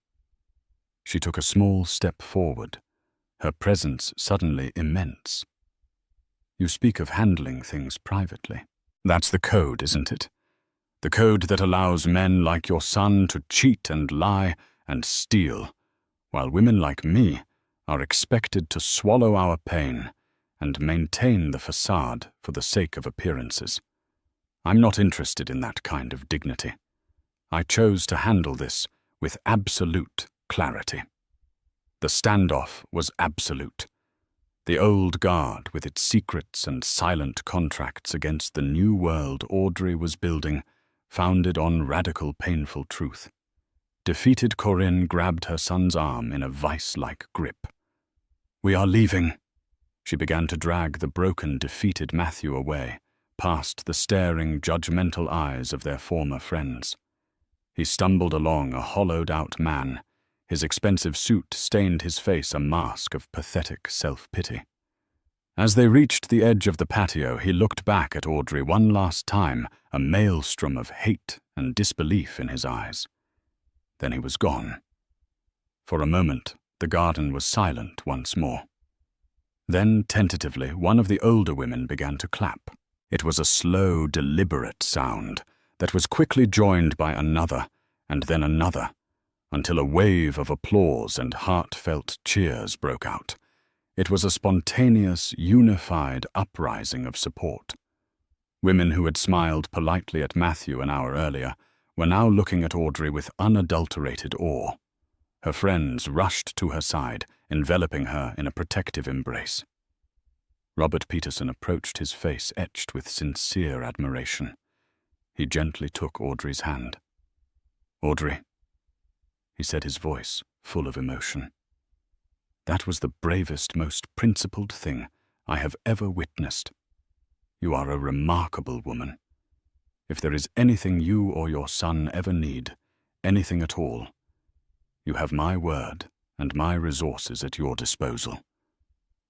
She took a small step forward, her presence suddenly immense. You speak of handling things privately. That's the code, isn't it? The code that allows men like your son to cheat and lie and steal, while women like me are expected to swallow our pain and maintain the facade for the sake of appearances. I'm not interested in that kind of dignity. I chose to handle this with absolute clarity. The standoff was absolute. The old guard, with its secrets and silent contracts against the new world Audrey was building, founded on radical, painful truth. Defeated Corinne grabbed her son's arm in a vice-like grip. "We are leaving." She began to drag the broken, defeated Matthew away, past the staring, judgmental eyes of their former friends. He stumbled along, a hollowed-out man. His expensive suit stained his face a mask of pathetic self-pity. As they reached the edge of the patio, he looked back at Audrey one last time, a maelstrom of hate and disbelief in his eyes. Then he was gone. For a moment, the garden was silent once more. Then, tentatively, one of the older women began to clap. It was a slow, deliberate sound that was quickly joined by another, and then another, until a wave of applause and heartfelt cheers broke out. It was a spontaneous, unified uprising of support. Women who had smiled politely at Matthew an hour earlier were now looking at Audrey with unadulterated awe. Her friends rushed to her side, enveloping her in a protective embrace. Robert Peterson approached, his face etched with sincere admiration. He gently took Audrey's hand. "Audrey," he said, his voice full of emotion, "that was the bravest, most principled thing I have ever witnessed. You are a remarkable woman. If there is anything you or your son ever need, anything at all, you have my word and my resources at your disposal."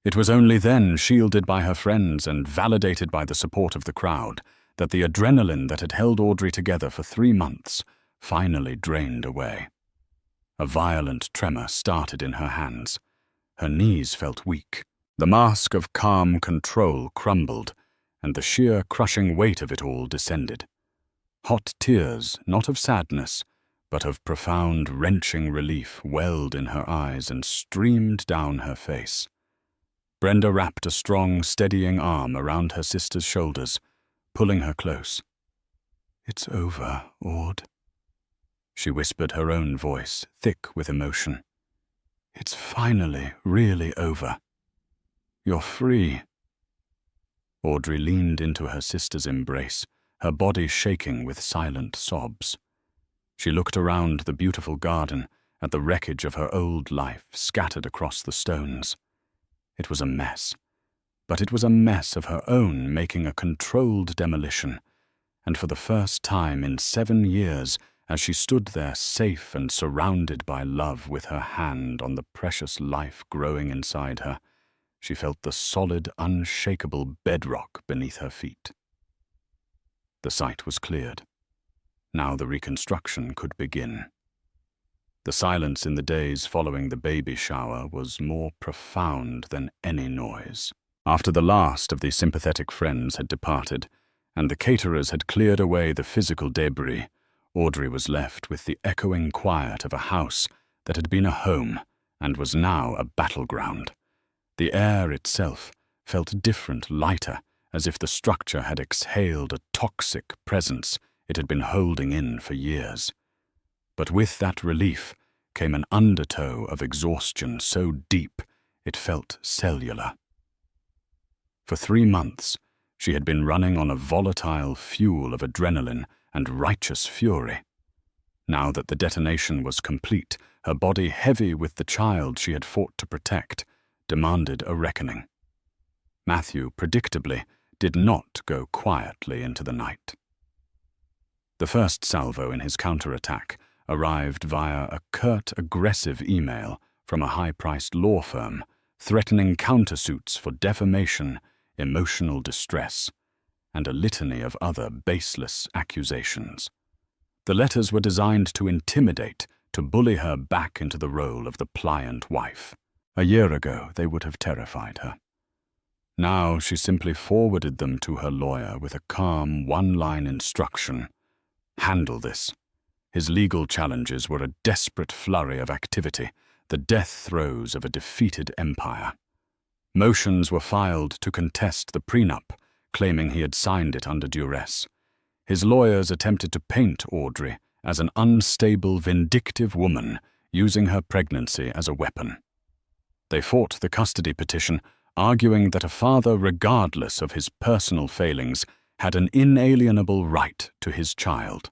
It was only then, shielded by her friends and validated by the support of the crowd, that the adrenaline that had held Audrey together for 3 months finally drained away. A violent tremor started in her hands. Her knees felt weak. The mask of calm control crumbled, and the sheer crushing weight of it all descended. Hot tears, not of sadness, but of profound, wrenching relief, welled in her eyes and streamed down her face. Brenda wrapped a strong, steadying arm around her sister's shoulders, pulling her close. "It's over, Aud," she whispered, her own voice thick with emotion. "It's finally really over. You're free." Audrey leaned into her sister's embrace, her body shaking with silent sobs. She looked around the beautiful garden at the wreckage of her old life scattered across the stones. It was a mess, but it was a mess of her own, making a controlled demolition, and for the first time in 7 years, as she stood there safe and surrounded by love with her hand on the precious life growing inside her, she felt the solid, unshakable bedrock beneath her feet. The site was cleared. Now the reconstruction could begin. The silence in the days following the baby shower was more profound than any noise. After the last of the sympathetic friends had departed, and the caterers had cleared away the physical debris, Audrey was left with the echoing quiet of a house that had been a home and was now a battleground. The air itself felt different, lighter, as if the structure had exhaled a toxic presence it had been holding in for years. But with that relief came an undertow of exhaustion so deep it felt cellular. For 3 months, she had been running on a volatile fuel of adrenaline and righteous fury. Now that the detonation was complete, her body heavy with the child she had fought to protect, demanded a reckoning. Matthew, predictably, did not go quietly into the night. The first salvo in his counterattack arrived via a curt, aggressive email from a high-priced law firm threatening countersuits for defamation, emotional distress, and a litany of other baseless accusations. The letters were designed to intimidate, to bully her back into the role of the pliant wife. A year ago, they would have terrified her. Now she simply forwarded them to her lawyer with a calm, one-line instruction. Handle this. His legal challenges were a desperate flurry of activity, the death throes of a defeated empire. Motions were filed to contest the prenup, claiming he had signed it under duress. His lawyers attempted to paint Audrey as an unstable, vindictive woman, using her pregnancy as a weapon. They fought the custody petition, arguing that a father, regardless of his personal failings, had an inalienable right to his child.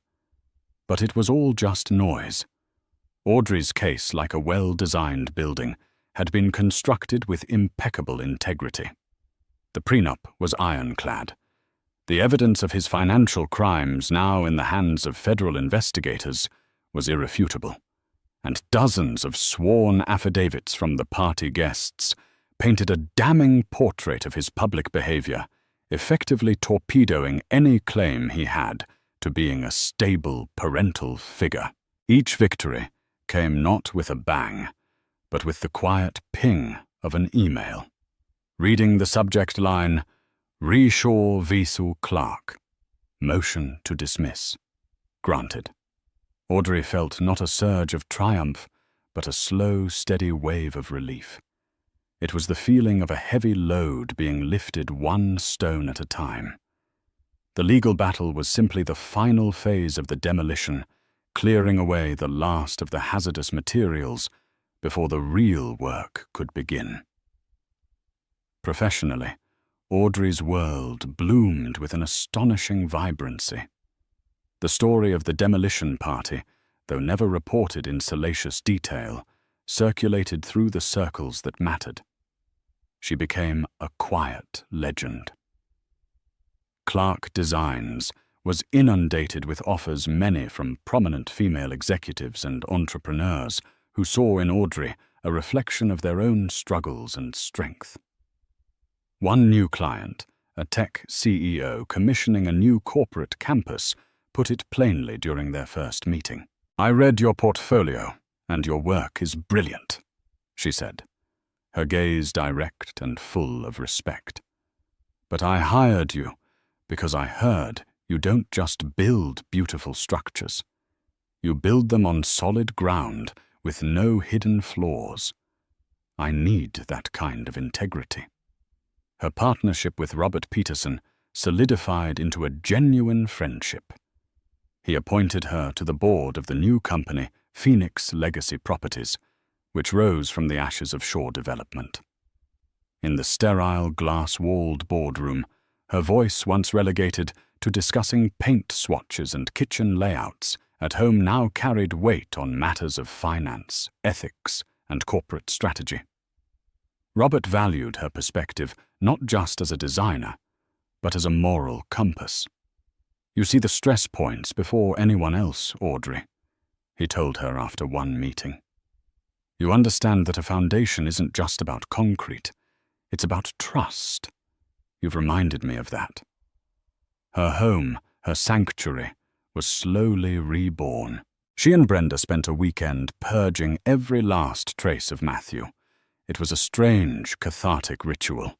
But it was all just noise. Audrey's case, like a well-designed building, had been constructed with impeccable integrity. The prenup was ironclad. The evidence of his financial crimes, now in the hands of federal investigators, was irrefutable, and dozens of sworn affidavits from the party guests painted a damning portrait of his public behavior, effectively torpedoing any claim he had to being a stable parental figure. Each victory came not with a bang, but with the quiet ping of an email. Reading the subject line, Reshaw Visu Clark. Motion to dismiss. Granted. Audrey felt not a surge of triumph, but a slow, steady wave of relief. It was the feeling of a heavy load being lifted one stone at a time. The legal battle was simply the final phase of the demolition, clearing away the last of the hazardous materials before the real work could begin. Professionally, Audrey's world bloomed with an astonishing vibrancy. The story of the demolition party, though never reported in salacious detail, circulated through the circles that mattered. She became a quiet legend. Clark Designs was inundated with offers, many from prominent female executives and entrepreneurs who saw in Audrey a reflection of their own struggles and strength. One new client, a tech CEO commissioning a new corporate campus, put it plainly during their first meeting. "I read your portfolio, and your work is brilliant," she said, her gaze direct and full of respect. "But I hired you because I heard you don't just build beautiful structures. You build them on solid ground with no hidden flaws. I need that kind of integrity." Her partnership with Robert Peterson solidified into a genuine friendship. He appointed her to the board of the new company, Phoenix Legacy Properties, which rose from the ashes of Shore Development. In the sterile, glass-walled boardroom, her voice, once relegated to discussing paint swatches and kitchen layouts, at home now carried weight on matters of finance, ethics, and corporate strategy. Robert valued her perspective not just as a designer, but as a moral compass. "You see the stress points before anyone else, Audrey," he told her after one meeting. "You understand that a foundation isn't just about concrete, it's about trust. You've reminded me of that." Her home, her sanctuary, was slowly reborn. She and Brenda spent a weekend purging every last trace of Matthew. It was a strange, cathartic ritual.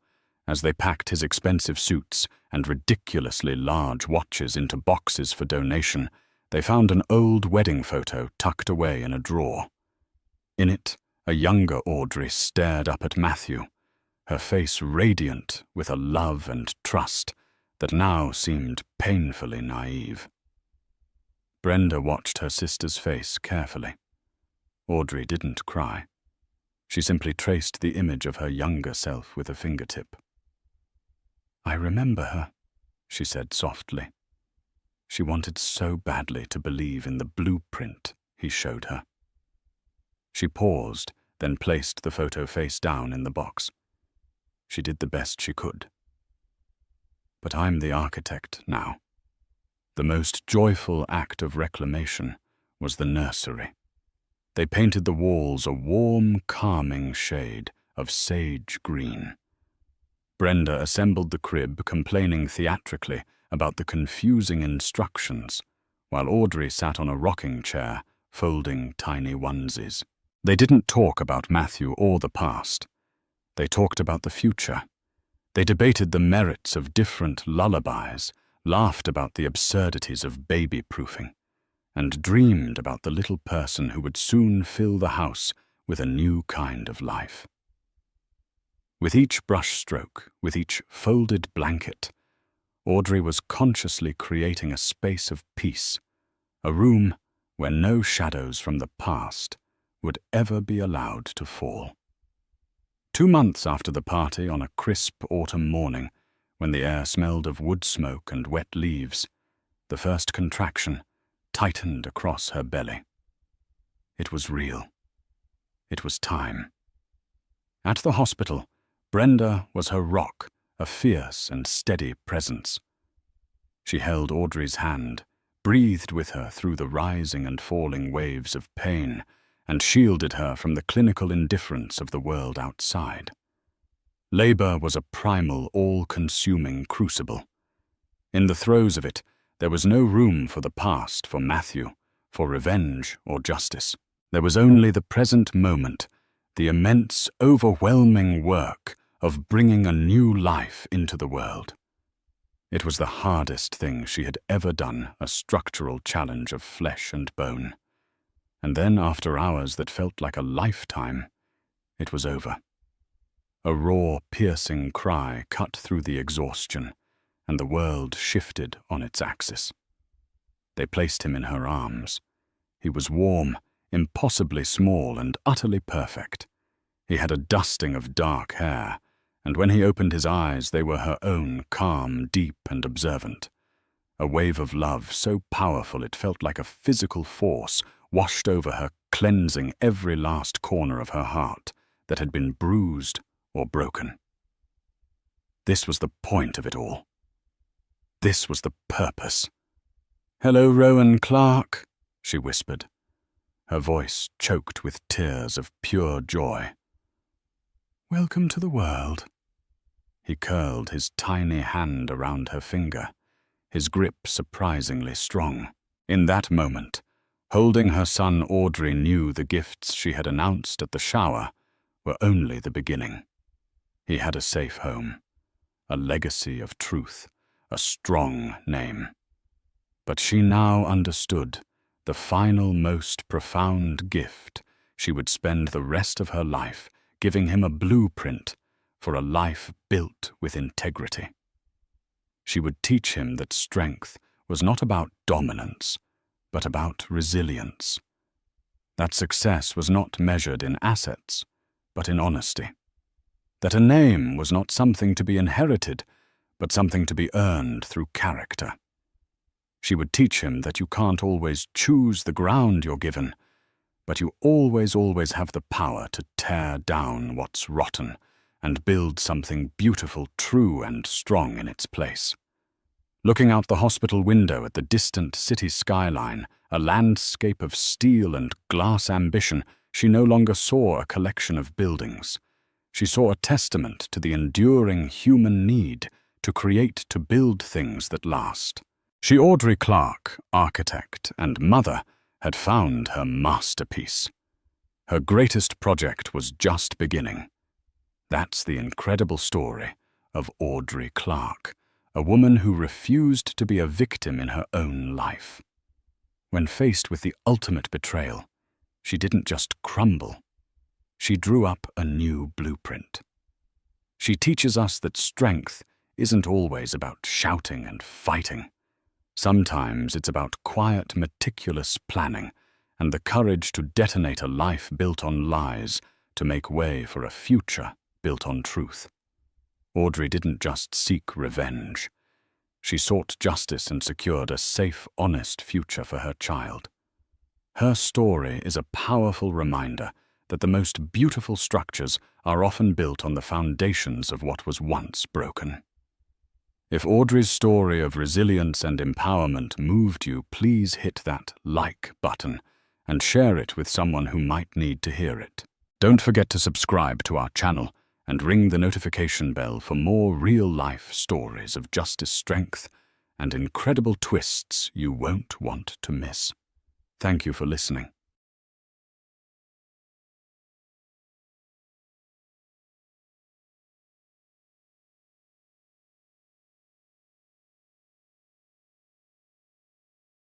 As they packed his expensive suits and ridiculously large watches into boxes for donation, they found an old wedding photo tucked away in a drawer. In it, a younger Audrey stared up at Matthew, her face radiant with a love and trust that now seemed painfully naive. Brenda watched her sister's face carefully. Audrey didn't cry. She simply traced the image of her younger self with a fingertip. "I remember her," she said softly. She wanted so badly to believe in the blueprint he showed her. She paused, then placed the photo face down in the box. She did the best she could. "But I'm the architect now." The most joyful act of reclamation was the nursery. They painted the walls a warm, calming shade of sage green. Brenda assembled the crib, complaining theatrically about the confusing instructions, while Audrey sat on a rocking chair, folding tiny onesies. They didn't talk about Matthew or the past. They talked about the future. They debated the merits of different lullabies, laughed about the absurdities of baby-proofing, and dreamed about the little person who would soon fill the house with a new kind of life. With each brushstroke, with each folded blanket, Audrey was consciously creating a space of peace, a room where no shadows from the past would ever be allowed to fall. 2 months after the party, on a crisp autumn morning, when the air smelled of wood smoke and wet leaves, the first contraction tightened across her belly. It was real. It was time. At the hospital, Brenda was her rock, a fierce and steady presence. She held Audrey's hand, breathed with her through the rising and falling waves of pain, and shielded her from the clinical indifference of the world outside. Labor was a primal, all-consuming crucible. In the throes of it, there was no room for the past, for Matthew, for revenge or justice. There was only the present moment, the immense, overwhelming work of bringing a new life into the world. It was the hardest thing she had ever done, a structural challenge of flesh and bone. And then, after hours that felt like a lifetime, it was over. A raw, piercing cry cut through the exhaustion, and the world shifted on its axis. They placed him in her arms. He was warm, impossibly small, and utterly perfect. He had a dusting of dark hair, and when he opened his eyes, they were her own, calm, deep, and observant. A wave of love so powerful it felt like a physical force washed over her, cleansing every last corner of her heart that had been bruised or broken. This was the point of it all. This was the purpose. "Hello, Rowan Clark," she whispered, her voice choked with tears of pure joy. "Welcome to the world." He curled his tiny hand around her finger, his grip surprisingly strong. In that moment, holding her son, Audrey knew the gifts she had announced at the shower were only the beginning. He had a safe home, a legacy of truth, a strong name. But she now understood the final, most profound gift. She would spend the rest of her life giving him a blueprint for a life built with integrity. She would teach him that strength was not about dominance, but about resilience. That success was not measured in assets, but in honesty. That a name was not something to be inherited, but something to be earned through character. She would teach him that you can't always choose the ground you're given, but you always have the power to tear down what's rotten and build something beautiful, true, and strong in its place. Looking out the hospital window at the distant city skyline, a landscape of steel and glass ambition, she no longer saw a collection of buildings. She saw a testament to the enduring human need to create, to build things that last. She, Audrey Clark, architect and mother, had found her masterpiece. Her greatest project was just beginning. That's the incredible story of Audrey Clark, a woman who refused to be a victim in her own life. When faced with the ultimate betrayal, she didn't just crumble. She drew up a new blueprint. She teaches us that strength isn't always about shouting and fighting. Sometimes it's about quiet, meticulous planning and the courage to detonate a life built on lies to make way for a future built on truth. Audrey didn't just seek revenge. She sought justice and secured a safe, honest future for her child. Her story is a powerful reminder that the most beautiful structures are often built on the foundations of what was once broken. If Audrey's story of resilience and empowerment moved you, please hit that like button and share it with someone who might need to hear it. Don't forget to subscribe to our channel and ring the notification bell for more real-life stories of justice, strength, and incredible twists you won't want to miss. Thank you for listening.